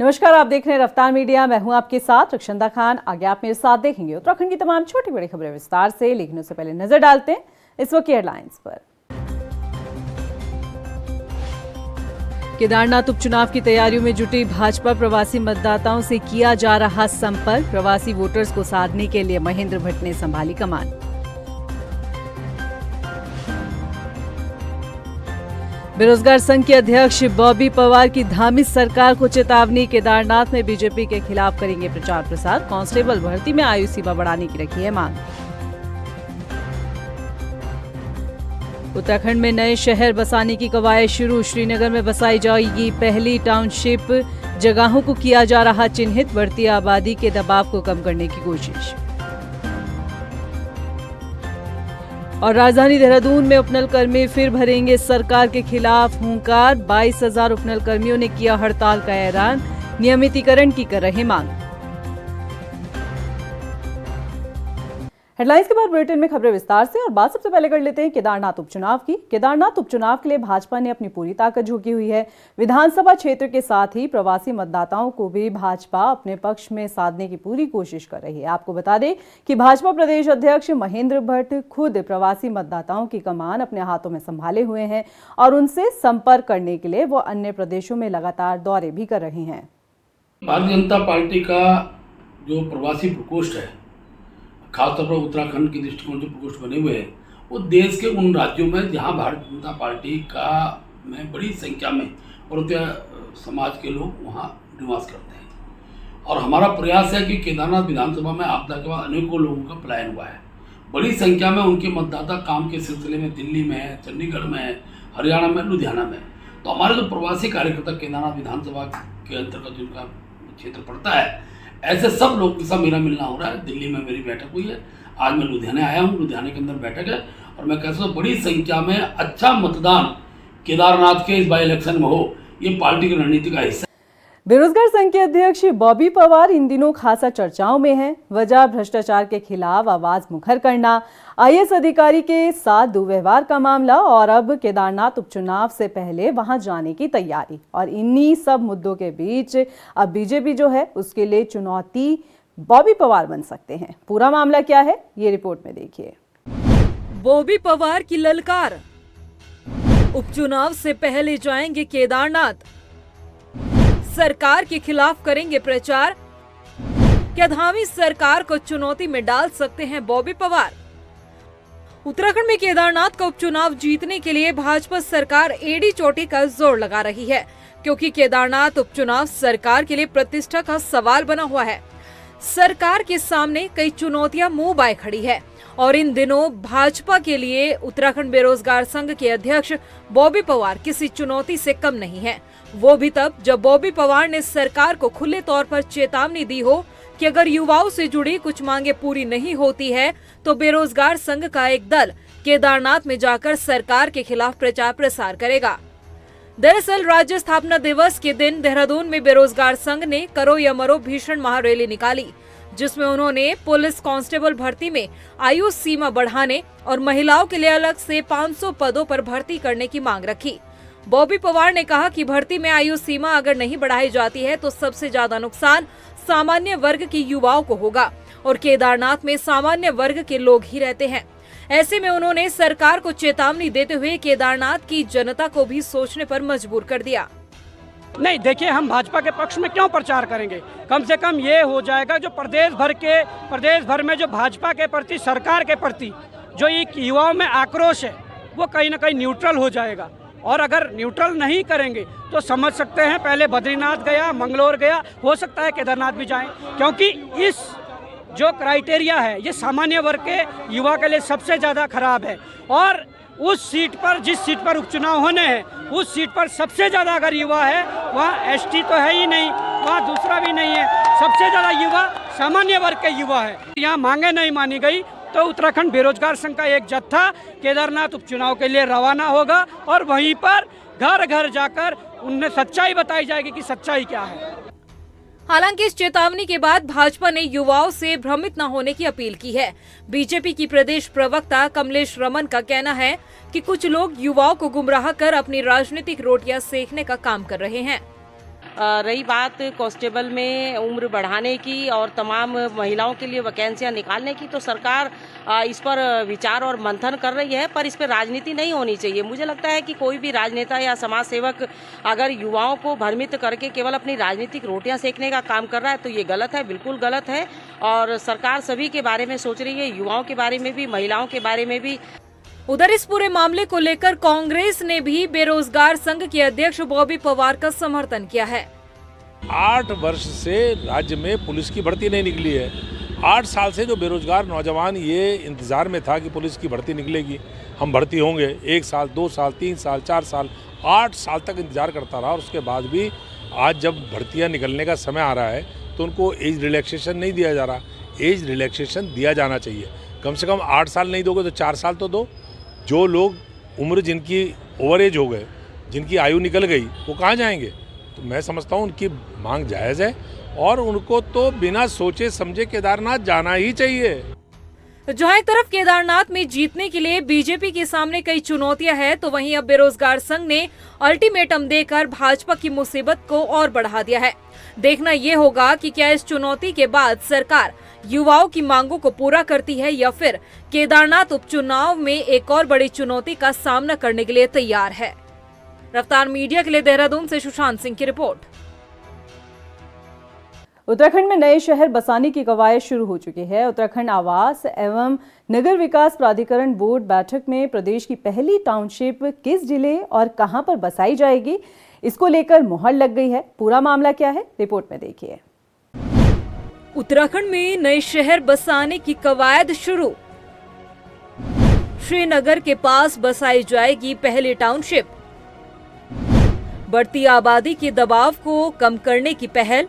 नमस्कार, आप देख रहे हैं रफ्तार मीडिया। मैं हूं आपके साथ रक्षंदा खान। आगे आप मेरे साथ देखेंगे उत्तराखंड की तमाम छोटी बड़ी खबरें विस्तार से, लेकिन उससे पहले नजर डालते हैं इस वक्त की हेडलाइंस पर। केदारनाथ उपचुनाव की तैयारियों में जुटी भाजपा, प्रवासी मतदाताओं से किया जा रहा संपर्क। प्रवासी वोटर्स को साधने के लिए महेंद्र भट्ट ने संभाली कमान। बेरोजगार संघ के अध्यक्ष बॉबी पवार की धामी सरकार को चेतावनी। केदारनाथ में बीजेपी के खिलाफ करेंगे प्रचार प्रसार। कांस्टेबल भर्ती में आयु सीमा बढ़ाने की रखी है मांग। उत्तराखंड में नए शहर बसाने की कवायद शुरू। श्रीनगर में बसाई जाएगी पहली टाउनशिप। जगहों को किया जा रहा चिन्हित। बढ़ती आबादी के दबाव को कम करने की कोशिश। और राजधानी देहरादून में उपनल कर्मी फिर भरेंगे सरकार के खिलाफ हुंकार। 22,000 उपनल कर्मियों ने किया हड़ताल का ऐलान। नियमितीकरण की कर रहे मांग। हेडलाइंस के बाद बुलेटिन में खबरें विस्तार से। और बात सबसे पहले कर लेते हैं केदारनाथ उपचुनाव की। केदारनाथ उपचुनाव के लिए भाजपा ने अपनी पूरी ताकत झोंकी हुई है। विधानसभा क्षेत्र के साथ ही प्रवासी मतदाताओं को भी भाजपा अपने पक्ष में साधने की पूरी कोशिश कर रही है। आपको बता दें कि भाजपा प्रदेश अध्यक्ष महेंद्र भट्ट खुद प्रवासी मतदाताओं की कमान अपने हाथों में संभाले हुए हैं और उनसे संपर्क करने के लिए वो अन्य प्रदेशों में लगातार दौरे भी कर रहे हैं। भारतीय जनता पार्टी का जो प्रवासी प्रकोष्ठ है, खासतौर पर उत्तराखंड के दृष्टिकोण जो प्रकोष्ठ बने हुए हैं, वो देश के उन राज्यों में जहां भारतीय जनता पार्टी का में बड़ी संख्या में भारतीय समाज के लोग वहां निवास करते हैं। और हमारा प्रयास है कि केदारनाथ विधानसभा में आपदा के बाद अनेकों लोगों का पलायन हुआ है। बड़ी संख्या में उनके मतदाता काम के सिलसिले में दिल्ली में है, चंडीगढ़ में है, हरियाणा में, लुधियाना में। तो हमारे जो प्रवासी कार्यकर्ता केदारनाथ विधानसभा के अंतर्गत जिनका क्षेत्र पड़ता है, ऐसे सब लोग के साथ मेरा मिलना हो रहा है। दिल्ली में मेरी बैठक हुई है, आज मैं लुधियाना आया हूँ, लुधियाना के अंदर बैठक है और मैं कहता हूँ बड़ी संख्या में अच्छा मतदान केदारनाथ के इस बाई इलेक्शन में हो, ये पार्टी की रणनीति का हिस्सा। बेरोजगार संघ के अध्यक्ष बॉबी पवार इन दिनों खासा चर्चाओं में हैं। वजह भ्रष्टाचार के खिलाफ आवाज मुखर करना, आईएएस अधिकारी के साथ दुर्व्यवहार का मामला और अब केदारनाथ उपचुनाव से पहले वहां जाने की तैयारी। और इन्हीं सब मुद्दों के बीच अब बीजेपी जो है उसके लिए चुनौती बॉबी पवार बन सकते हैं। पूरा मामला क्या है, ये रिपोर्ट में देखिए। बॉबी पवार की ललकार, उपचुनाव से पहले जाएंगे केदारनाथ, सरकार के खिलाफ करेंगे प्रचार। क्या धामी सरकार को चुनौती में डाल सकते हैं बॉबी पवार? उत्तराखंड में केदारनाथ का उपचुनाव जीतने के लिए भाजपा सरकार एड़ी चोटी का जोर लगा रही है, क्योंकि केदारनाथ उपचुनाव सरकार के लिए प्रतिष्ठा का सवाल बना हुआ है। सरकार के सामने कई चुनौतियां मुंह बाए खड़ी है और इन दिनों भाजपा के लिए उत्तराखंड बेरोजगार संघ के अध्यक्ष बॉबी पवार किसी चुनौती से कम नहीं है। वो भी तब जब बॉबी पवार ने सरकार को खुले तौर पर चेतावनी दी हो कि अगर युवाओं से जुड़ी कुछ मांगे पूरी नहीं होती है तो बेरोजगार संघ का एक दल केदारनाथ में जाकर सरकार के खिलाफ प्रचार प्रसार करेगा। दरअसल राज्य स्थापना दिवस के दिन देहरादून में बेरोजगार संघ ने करो या मरो भीषण महारैली निकाली, जिसमें उन्होंने पुलिस कांस्टेबल भर्ती में आयु सीमा बढ़ाने और महिलाओं के लिए अलग से 500 पदों पर भर्ती करने की मांग रखी। बॉबी पवार ने कहा कि भर्ती में आयु सीमा अगर नहीं बढ़ाई जाती है तो सबसे ज्यादा नुकसान सामान्य वर्ग के युवाओं को होगा और केदारनाथ में सामान्य वर्ग के लोग ही रहते हैं। ऐसे में उन्होंने सरकार को चेतावनी देते हुए केदारनाथ की जनता को भी सोचने पर मजबूर कर दिया। नहीं, देखिए, हम भाजपा के पक्ष में क्यों प्रचार करेंगे? कम से कम ये हो जाएगा जो प्रदेश भर में जो भाजपा के प्रति, सरकार के प्रति जो एक युवाओं में आक्रोश है, वो कहीं ना कहीं न्यूट्रल हो जाएगा। और अगर न्यूट्रल नहीं करेंगे तो समझ सकते हैं पहले बद्रीनाथ गया, मंगलोर गया, हो सकता है केदारनाथ भी जाएं, क्योंकि इस जो क्राइटेरिया है ये सामान्य वर्ग के युवा के लिए सबसे ज़्यादा खराब है। और उस सीट पर, जिस सीट पर उपचुनाव होने हैं, उस सीट पर सबसे ज़्यादा अगर युवा है, वहाँ एसटी तो है ही नहीं, वहाँ दूसरा भी नहीं है, सबसे ज़्यादा युवा सामान्य वर्ग के युवा है। यहाँ मांगे नहीं मानी गई तो उत्तराखंड बेरोजगार संघ का एक जत्था केदारनाथ उपचुनाव के लिए रवाना होगा और वहीं पर घर घर जाकर उन्हें सच्चाई बताई जाएगी कि सच्चाई क्या है। हालांकि इस चेतावनी के बाद भाजपा ने युवाओं से भ्रमित न होने की अपील की है। बीजेपी की प्रदेश प्रवक्ता कमलेश रमन का कहना है कि कुछ लोग युवाओं को गुमराह कर अपनी राजनीतिक रोटियां सेकने का काम कर रहे हैं। रही बात कांस्टेबल में उम्र बढ़ाने की और तमाम महिलाओं के लिए वैकेंसियां निकालने की, तो सरकार इस पर विचार और मंथन कर रही है, पर इस पर राजनीति नहीं होनी चाहिए। मुझे लगता है कि कोई भी राजनेता या समाज सेवक अगर युवाओं को भ्रमित करके केवल अपनी राजनीतिक रोटियां सेकने का काम कर रहा है तो ये गलत है, बिल्कुल गलत है। और सरकार सभी के बारे में सोच रही है, युवाओं के बारे में भी, महिलाओं के बारे में भी। उधर इस पूरे मामले को लेकर कांग्रेस ने भी बेरोजगार संघ के अध्यक्ष बॉबी पवार का समर्थन किया है। 8 वर्ष से राज्य में पुलिस की भर्ती नहीं निकली है। 8 साल से जो बेरोजगार नौजवान ये इंतजार में था कि पुलिस की भर्ती निकलेगी, हम भर्ती होंगे, 1 साल, 2 साल, 3 साल, 4 साल, 8 साल तक इंतजार करता रहा। और उसके बाद भी आज जब भर्तियां निकलने का समय आ रहा है तो उनको एज रिलैक्सेशन नहीं दिया जा रहा। एज रिलैक्सेशन दिया जाना चाहिए, कम से कम 8 साल नहीं दोगे तो 4 साल तो दो। जो लोग उम्र जिनकी ओवर एज हो गए, जिनकी आयु निकल गई, वो कहाँ जाएंगे? तो मैं समझता हूँ उनकी मांग जायज़ है और उनको तो बिना सोचे समझे केदारनाथ जाना ही चाहिए। जहां एक तरफ केदारनाथ में जीतने के लिए बीजेपी के सामने कई चुनौतियां हैं, तो वहीं अब बेरोजगार संघ ने अल्टीमेटम देकर भाजपा की मुसीबत को और बढ़ा दिया है। देखना ये होगा कि क्या इस चुनौती के बाद सरकार युवाओं की मांगों को पूरा करती है या फिर केदारनाथ उपचुनाव में एक और बड़ी चुनौती का सामना करने के लिए तैयार है। रफ्तार मीडिया के लिए देहरादून से सुशांत सिंह की रिपोर्ट। उत्तराखंड में नए शहर बसाने की कवायद शुरू हो चुकी है। उत्तराखंड आवास एवं नगर विकास प्राधिकरण बोर्ड बैठक में प्रदेश की पहली टाउनशिप किस जिले और कहां पर बसाई जाएगी, इसको लेकर मुहर लग गई है। पूरा मामला क्या है, रिपोर्ट में देखिए। उत्तराखंड में नए शहर बसाने की कवायद शुरू। श्रीनगर के पास बसाई जाएगी पहली टाउनशिप। बढ़ती आबादी के दबाव को कम करने की पहल।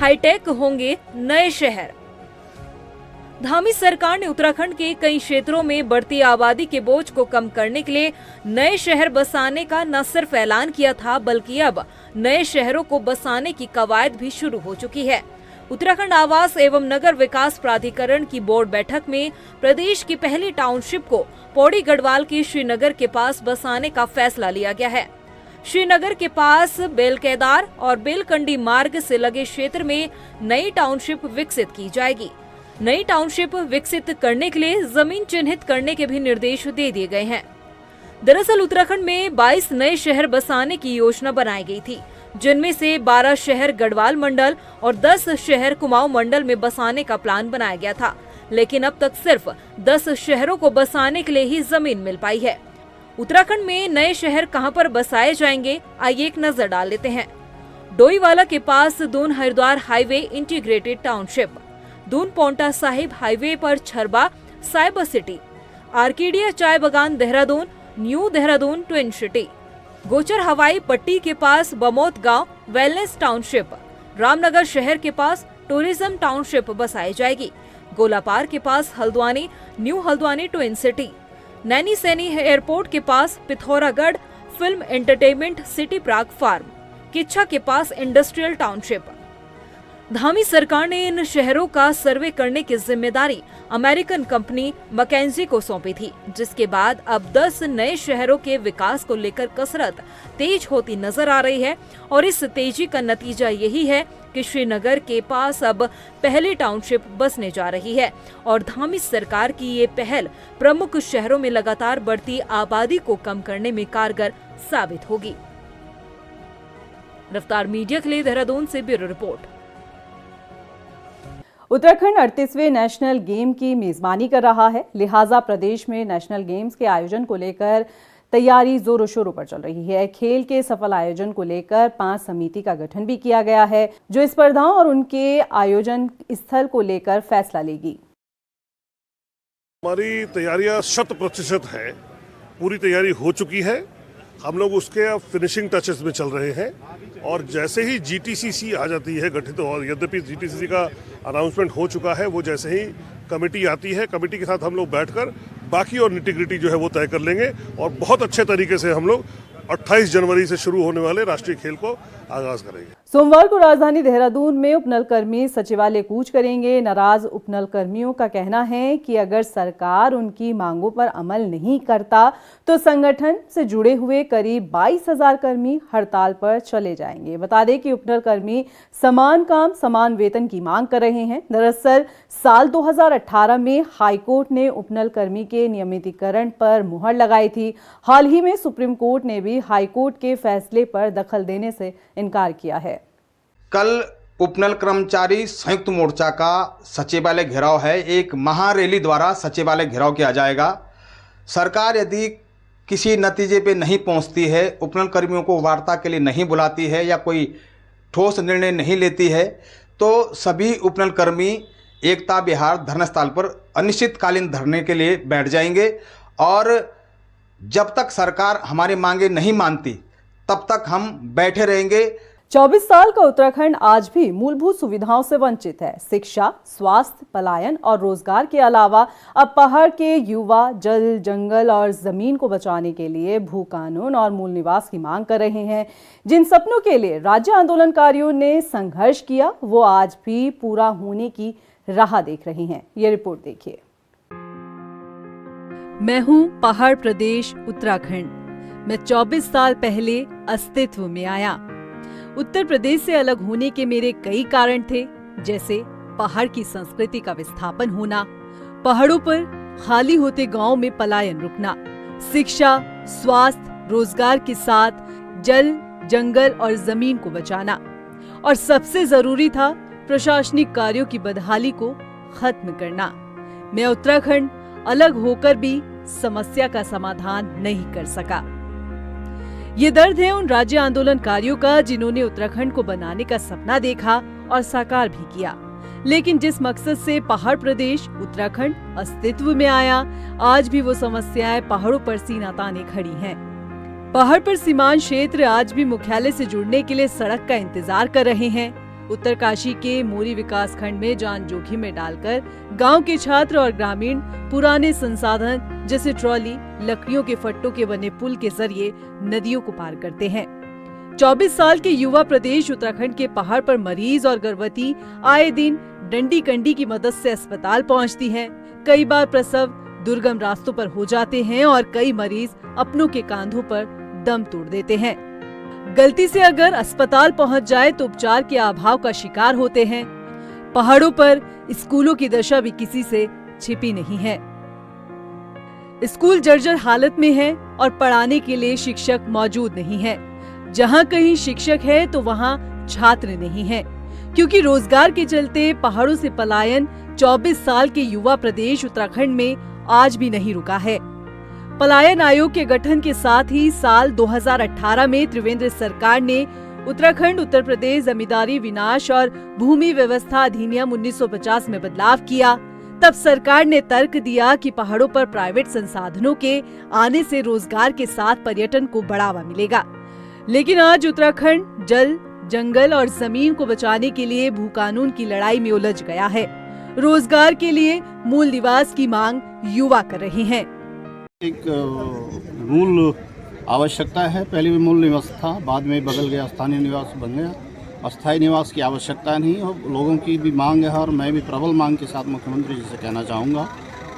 हाईटेक होंगे नए शहर। धामी सरकार ने उत्तराखंड के कई क्षेत्रों में बढ़ती आबादी के बोझ को कम करने के लिए नए शहर बसाने का न सिर्फ ऐलान किया था, बल्कि अब नए शहरों को बसाने की कवायद भी शुरू हो चुकी है। उत्तराखंड आवास एवं नगर विकास प्राधिकरण की बोर्ड बैठक में प्रदेश की पहली टाउनशिप को पौड़ी गढ़वाल के श्रीनगर के पास बसाने का फैसला लिया गया है। श्रीनगर के पास बेलकेदार और बेलकंडी मार्ग से लगे क्षेत्र में नई टाउनशिप विकसित की जाएगी। नई टाउनशिप विकसित करने के लिए जमीन चिन्हित करने के भी निर्देश दे दिए गए हैं। दरअसल उत्तराखंड में 22 नए शहर बसाने की योजना बनाई गई थी, जिनमें से 12 शहर गढ़वाल मंडल और 10 शहर कुमाऊं मंडल में बसाने का प्लान बनाया गया था। लेकिन अब तक सिर्फ 10 शहरों को बसाने के लिए ही जमीन मिल पाई है। उत्तराखंड में नए शहर कहां पर बसाए जाएंगे, आइए एक नजर डाल लेते हैं। डोईवाला के पास Doon Haridwar highway integrated township, Doon Ponta Sahib highway पर छरबा साइबर सिटी, आर्किडिया चाय बगान Dehradun, new Dehradun twin city, Gauchar हवाई पट्टी के पास बमोत गांव वेलनेस टाउनशिप, रामनगर शहर के पास टूरिज्म टाउनशिप बसाई जाएगी, गोलापार के पास Haldwani new Haldwani twin city, Naini Saini airport के पास Pithoragarh film entertainment city Prag farm, Kichha के पास इंडस्ट्रियल टाउनशिप। धामी सरकार ने इन शहरों का सर्वे करने की जिम्मेदारी अमेरिकन कंपनी मैकेंजी को सौंपी थी, जिसके बाद अब 10 नए शहरों के विकास को लेकर कसरत तेज होती नजर आ रही है। और इस तेजी का नतीजा यही है कि श्रीनगर के पास अब पहली टाउनशिप बसने जा रही है और धामी सरकार की ये पहल प्रमुख शहरों में लगातार बढ़ती आबादी को कम करने में कारगर साबित होगी। रफ्तार मीडिया के लिए देहरादून से ब्यूरो रिपोर्ट। उत्तराखंड 38वें नेशनल गेम की मेजबानी कर रहा है, लिहाजा प्रदेश में नेशनल गेम्स के आयोजन को लेकर तैयारी जोरों शोरों पर चल रही है। खेल के सफल आयोजन को लेकर 5 समिति का गठन भी किया गया है, जो स्पर्धाओं और उनके आयोजन स्थल को लेकर फैसला लेगी। हमारी तैयारियां 100% है, पूरी तैयारी हो चुकी है। हम लोग उसके अब फिनिशिंग टचेस में चल रहे हैं और जैसे ही जीटीसीसी आ जाती है गठित, और यद्यपि जीटीसीसी का अनाउंसमेंट हो चुका है, वो जैसे ही कमेटी आती है, कमेटी के साथ हम लोग बैठकर बाकी और निटिग्रिटी जो है वो तय कर लेंगे और बहुत अच्छे तरीके से हम लोग 28 जनवरी से शुरू होने वाले राष्ट्रीय खेल को आगाज करेंगे। सोमवार को राजधानी देहरादून में उपनल कर्मी सचिवालय कूच करेंगे। नाराज उपनल कर्मियों का कहना है कि अगर सरकार उनकी मांगों पर अमल नहीं करता तो संगठन से जुड़े हुए करीब 22,000 कर्मी हड़ताल पर चले जाएंगे। बता दें कि उपनल कर्मी समान काम समान वेतन की मांग कर रहे हैं। दरअसल साल 2018 में हाईकोर्ट ने उपनल कर्मी के नियमितीकरण पर मुहर लगाई थी। हाल ही में सुप्रीम कोर्ट ने भी हाईकोर्ट के फैसले पर दखल देने से इनकार किया है। कल उपनल कर्मचारी संयुक्त मोर्चा का सचिवालय घेराव है। एक महारैली द्वारा सचिवालय घेराव किया जाएगा। सरकार यदि किसी नतीजे पे नहीं पहुंचती है, उपनल कर्मियों को वार्ता के लिए नहीं बुलाती है या कोई ठोस निर्णय नहीं लेती है, तो सभी उपनल कर्मी एकता विहार धरना स्थल पर अनिश्चितकालीन धरने के लिए बैठ जाएंगे और जब तक सरकार हमारी मांगे नहीं मानती तब तक हम बैठे रहेंगे। 24 साल का उत्तराखंड आज भी मूलभूत सुविधाओं से वंचित है। शिक्षा, स्वास्थ्य, पलायन और रोजगार के अलावा अब पहाड़ के युवा जल, जंगल और जमीन को बचाने के लिए भू कानून और मूल निवास की मांग कर रहे हैं। जिन सपनों के लिए राज्य आंदोलनकारियों ने संघर्ष किया, वो आज भी पूरा होने की राह देख रहे हैं। ये रिपोर्ट देखिए। मैं हूं पहाड़ प्रदेश उत्तराखंड। मैं 24 साल पहले अस्तित्व में आया। उत्तर प्रदेश से अलग होने के मेरे कई कारण थे, जैसे पहाड़ की संस्कृति का विस्थापन होना, पहाड़ों पर खाली होते गांव में पलायन रुकना, शिक्षा, स्वास्थ्य, रोजगार के साथ जल, जंगल और जमीन को बचाना, और सबसे जरूरी था प्रशासनिक कार्यों की बदहाली को खत्म करना। मैं उत्तराखंड अलग होकर भी समस्या का समाधान नहीं कर सका। ये दर्द है उन राज्य आंदोलनकारियों का जिन्होंने उत्तराखंड को बनाने का सपना देखा और साकार भी किया, लेकिन जिस मकसद से पहाड़ प्रदेश उत्तराखंड अस्तित्व में आया, आज भी वो समस्याएं पहाड़ों पर सीना ताने खड़ी हैं। पहाड़ पर सीमांत क्षेत्र आज भी मुख्यालय से जुड़ने के लिए सड़क का इंतजार कर रहे हैं। उत्तरकाशी के मोरी विकास खंड में जान जोखिम में डालकर गांव के छात्र और ग्रामीण पुराने संसाधन जैसे ट्रॉली, लकड़ियों के फट्टों के बने पुल के जरिए नदियों को पार करते हैं। 24 साल के युवा प्रदेश उत्तराखंड के पहाड़ पर मरीज और गर्भवती आए दिन डंडी कंडी की मदद से अस्पताल पहुंचती हैं। कई बार प्रसव दुर्गम रास्तों पर हो जाते हैं और कई मरीज अपनों के कांधों पर दम तोड़ देते हैं। गलती से अगर अस्पताल पहुंच जाए तो उपचार के अभाव का शिकार होते हैं। पहाड़ों पर स्कूलों की दशा भी किसी से छिपी नहीं है। स्कूल जर्जर हालत में है और पढ़ाने के लिए शिक्षक मौजूद नहीं है। जहां कहीं शिक्षक है तो वहां छात्र नहीं है, क्योंकि रोजगार के चलते पहाड़ों से पलायन 24 साल के युवा प्रदेश उत्तराखंड में आज भी नहीं रुका है। पलायन आयोग के गठन के साथ ही साल 2018 में त्रिवेंद्र सरकार ने उत्तराखंड उत्तर प्रदेश जमींदारी विनाश और भूमि व्यवस्था अधिनियम 1950 में बदलाव किया। तब सरकार ने तर्क दिया कि पहाड़ों पर प्राइवेट संसाधनों के आने से रोजगार के साथ पर्यटन को बढ़ावा मिलेगा। लेकिन आज उत्तराखंड जल, जंगल और जमीन को बचाने के लिए भू कानून की लड़ाई में उलझ गया है। रोजगार के लिए मूल निवास की मांग युवा कर रहे हैं। एक मूल आवश्यकता है। पहले भी मूल निवास था, बाद में बदल गया, स्थानीय निवास बन गया। अस्थायी निवास की आवश्यकता नहीं और लोगों की भी मांग है, और मैं भी प्रबल मांग के साथ मुख्यमंत्री जी से कहना चाहूँगा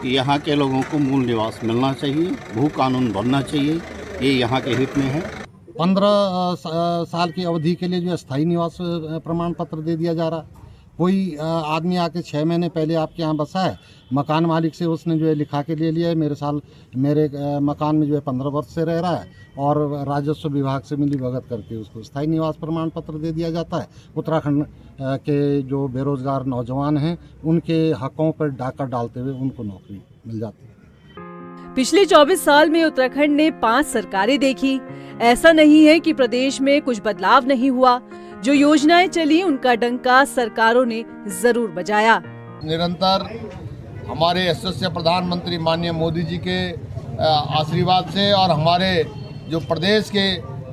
कि यहाँ के लोगों को मूल निवास मिलना चाहिए, भू कानून बनना चाहिए, ये यहाँ के हित में है। 15 साल की अवधि के लिए जो अस्थायी निवास प्रमाण पत्र दे दिया जा रहा। कोई आदमी आके 6 महीने पहले आपके यहाँ बसा है, मकान मालिक से उसने जो है लिखा के ले लिया है, मेरे मकान में जो है 15 वर्ष से रह रहा है, और राजस्व विभाग से मिली भगत करके उसको स्थायी निवास प्रमाण पत्र दे दिया जाता है। उत्तराखंड के जो बेरोजगार नौजवान हैं उनके हकों पर डाका डालते हुए उनको नौकरी मिल जाती है। पिछले 24 साल में उत्तराखंड ने 5 सरकारें देखी। ऐसा नहीं है कि प्रदेश में कुछ बदलाव नहीं हुआ। जो योजनाएं चली उनका डंका सरकारों ने जरूर बजाया। निरंतर हमारे यशस्वी प्रधानमंत्री माननीय मोदी जी के आशीर्वाद से और हमारे जो प्रदेश के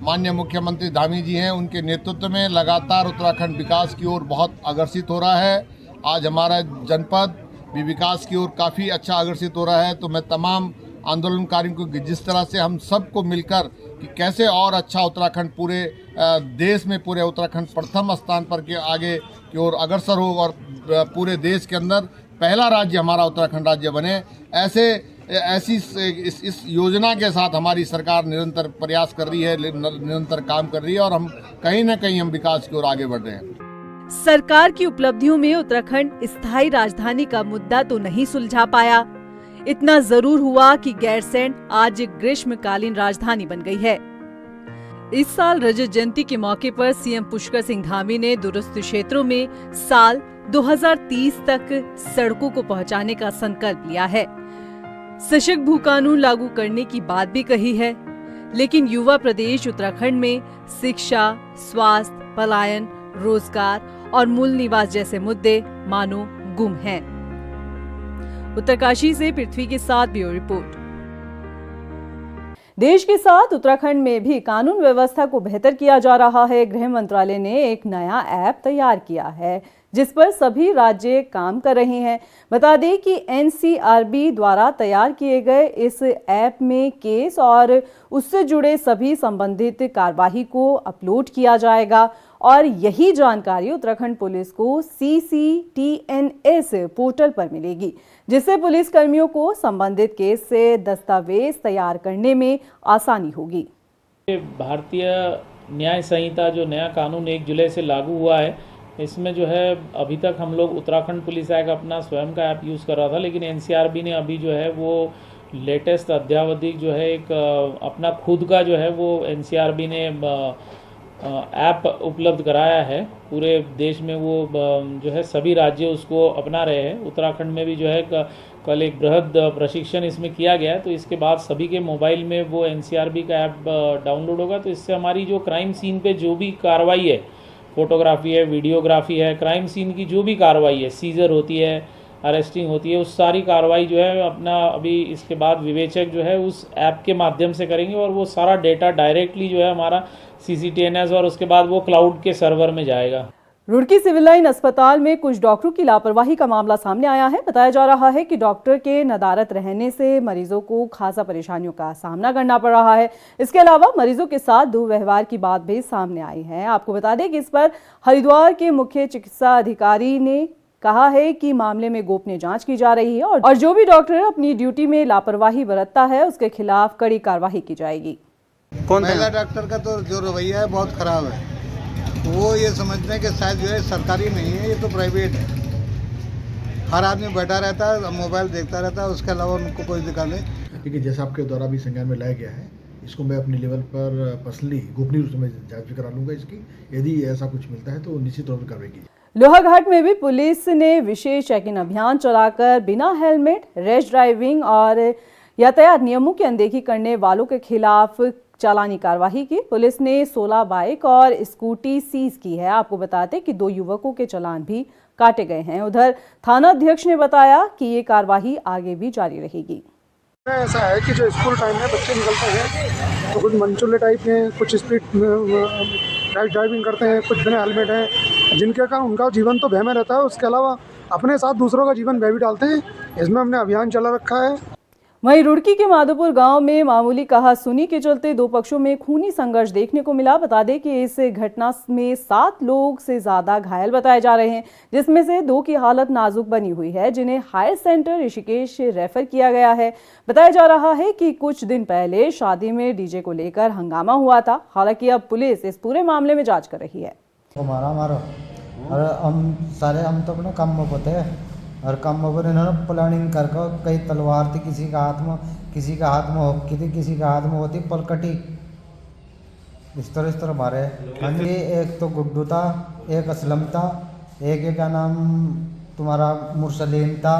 माननीय मुख्यमंत्री धामी जी हैं, उनके नेतृत्व में लगातार उत्तराखंड विकास की ओर बहुत अग्रसित हो रहा है। आज हमारा जनपद भी विकास की ओर काफ़ी अच्छा अग्रसित हो रहा है। तो मैं तमाम आंदोलनकारियों को कि जिस तरह से हम सबको मिलकर कि कैसे और अच्छा उत्तराखंड पूरे देश में, पूरे उत्तराखंड प्रथम स्थान पर के आगे की ओर अग्रसर हो और पूरे देश के अंदर पहला राज्य हमारा उत्तराखंड राज्य बने। ऐसी इस योजना के साथ हमारी सरकार निरंतर प्रयास कर रही है, निरंतर काम कर रही है और हम कहीं ना कहीं हम विकास की ओर आगे बढ़ रहे हैं। सरकार की उपलब्धियों में उत्तराखंड स्थायी राजधानी का मुद्दा तो नहीं सुलझा पाया, इतना जरूर हुआ कि गैरसैंण आज ग्रीष्मकालीन राजधानी बन गई है। इस साल रजत जयंती के मौके पर सीएम पुष्कर सिंह धामी ने दूरस्थ क्षेत्रों में साल 2030 तक सड़कों को पहुंचाने का संकल्प लिया है। सशक्त भू कानून लागू करने की बात भी कही है, लेकिन युवा प्रदेश उत्तराखंड में शिक्षा, स्वास्थ्य, पलायन, रोजगार और मूल निवास जैसे मुद्दे मानो गुम हैं। उत्तरकाशी से पृथ्वी के साथ ब्यूरो रिपोर्ट। देश के साथ उत्तराखंड में भी कानून व्यवस्था को बेहतर किया जा रहा है। गृह मंत्रालय ने एक नया ऐप तैयार किया है जिस पर सभी राज्य काम कर रहे हैं। बता दें कि एनसीआरबी द्वारा तैयार किए गए इस ऐप में केस और उससे जुड़े सभी संबंधित कार्यवाही को अपलोड किया जाएगा और यही जानकारी उत्तराखंड पुलिस को CCTNS पोर्टल पर मिलेगी, जिससे पुलिस कर्मियों को संबंधित केस से दस्तावेज तैयार करने में आसानी होगी। भारतीय न्याय संहिता जो नया कानून 1 जुलाई से लागू हुआ है, इसमें जो है अभी तक हम लोग उत्तराखंड पुलिस एक्ट अपना स्वयं का ऐप यूज़ कर रहा था, लेकिन एनसीआरबी ने अभी जो है वो लेटेस्ट अद्यावधिक जो है एक अपना खुद का जो है वो एनसीआरबी ने ऐप उपलब्ध कराया है। पूरे देश में वो जो है सभी राज्य उसको अपना रहे हैं। उत्तराखंड में भी जो है कल एक बृहद प्रशिक्षण इसमें किया गया है, तो इसके बाद सभी के मोबाइल में वो एनसीआरबी का ऐप डाउनलोड होगा। तो इससे हमारी जो क्राइम सीन पे जो भी कार्रवाई है, फोटोग्राफी है, वीडियोग्राफी है, क्राइम सीन की जो भी कार्रवाई है, सीजर होती है, अरेस्टिंग होती है, उस सारी कार्रवाई जो है अपना अभी इसके बाद विवेचक जो है उस ऐप के माध्यम से करेंगे और वो सारा डेटा डायरेक्टली जो है हमारा CCTNS और उसके बाद वो क्लाउड के सर्वर में जाएगा। रुड़की सिविल लाइन अस्पताल में कुछ डॉक्टरों की लापरवाही का मामला सामने आया है। बताया जा रहा है कि डॉक्टर के नदारत रहने से मरीजों को खासा परेशानियों का सामना करना पड़ रहा है। इसके अलावा मरीजों के साथ दुर्व्यवहार की बात भी सामने आई है। आपको बता दें कि इस पर हरिद्वार के मुख्य चिकित्सा अधिकारी ने कहा है कि मामले में गोपनीय जांच की जा रही है और जो भी डॉक्टर अपनी ड्यूटी में लापरवाही बरतता है उसके खिलाफ कड़ी कार्रवाई की जाएगी। महिला डॉक्टर का तो जो रवैया है बहुत खराब है। वो ये समझते हैं कि शायद जो है सरकारी नहीं है, ये तो प्राइवेट है। हर आदमी बैठा रहता है, मोबाइल देखता रहता है, उसके अलावा उनको कोई दिक्कत नहीं। लेकिन जैसा आपके द्वारा भी संज्ञान में लाया गया है, इसको मैं अपने लेवल पर पर्सनली गोपनीय रूप से मैं जांच भी करा लूँगा इसकी। यदि ऐसा कुछ मिलता है तो निश्चित तौर पर कार्रवाई की। लोहाघाट में भी पुलिस ने विशेष चेकिंग अभियान चलाकर बिना हेलमेट, रैश ड्राइविंग और यातायात नियमों की अनदेखी करने वालों के खिलाफ चालानी कार्रवाई की। पुलिस ने 16 बाइक और स्कूटी सीज की है। आपको बताते कि 2 युवकों के चालान भी काटे गए हैं। उधर थाना अध्यक्ष ने बताया कि ये कार्रवाई आगे भी जारी रहेगी। ऐसा है कि जो स्कूल टाइम में बच्चे निकलते हैं तो कुछ मंचूले टाइप हैं, कुछ स्पीड ड्राइविंग करते हैं, कुछ बिना हेलमेट हैं, जिनके कारण उनका जीवन तो भय में रहता है, उसके अलावा अपने साथ दूसरों का जीवन भय भी डालते हैं। इसमें हमने अभियान चला रखा है। वहीं रुड़की के माधोपुर गांव में मामूली कहासुनी के चलते 2 पक्षों में खूनी संघर्ष देखने को मिला। बता दें कि इस घटना में 7 लोग से ज्यादा घायल बताए जा रहे हैं, जिसमें से 2 की हालत नाजुक बनी हुई है, जिन्हें हायर सेंटर ऋषिकेश रेफर किया गया है। बताया जा रहा है कि कुछ दिन पहले शादी में डीजे को लेकर हंगामा हुआ था। हालांकि अब पुलिस इस पूरे मामले में जाँच कर रही है। और हम तो अपने काम में होते हैं और काम में इन्होंने प्लानिंग करके कई तलवार थी, किसी का हाथ में हॉकी थी, किसी का हाथ में होती पलकटी, इस तरह मारे। हाँ जी, एक तो गुड्डू था, एक असलम था, एक क्या नाम तुम्हारा मुरसलीम था,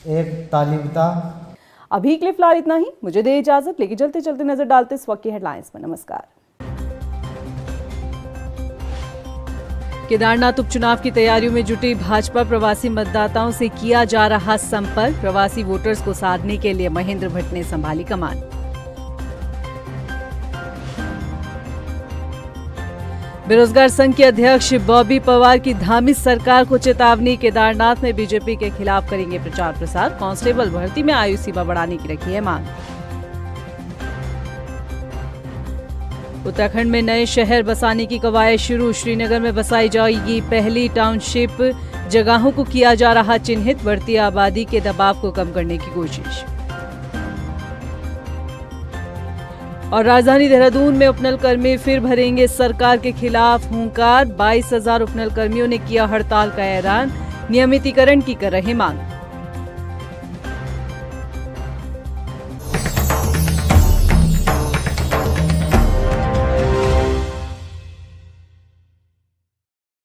एक तालिब था। अभी के लिए फिलहाल इतना ही। मुझे दे इजाजत, लेकिन चलते चलते नजर डालते इस वक्त की हेडलाइंस पर। नमस्कार। केदारनाथ उपचुनाव की तैयारियों में जुटी भाजपा प्रवासी मतदाताओं से किया जा रहा संपर्क। प्रवासी वोटर्स को साधने के लिए महेंद्र भट्ट ने संभाली कमान। बेरोजगार संघ के अध्यक्ष बॉबी पवार की धामी सरकार को चेतावनी। केदारनाथ में बीजेपी के खिलाफ करेंगे प्रचार प्रसार। कांस्टेबल भर्ती में आयु सीमा बढ़ाने की रखी है मांग। उत्तराखंड में नए शहर बसाने की कवायद शुरू। श्रीनगर में बसाई जाएगी पहली टाउनशिप। जगहों को किया जा रहा चिन्हित। बढ़ती आबादी के दबाव को कम करने की कोशिश। और राजधानी देहरादून में उपनल कर्मी फिर भरेंगे सरकार के खिलाफ हुंकार। 22,000 उपनल कर्मियों ने किया हड़ताल का ऐलान। नियमितीकरण की कर रहे मांग।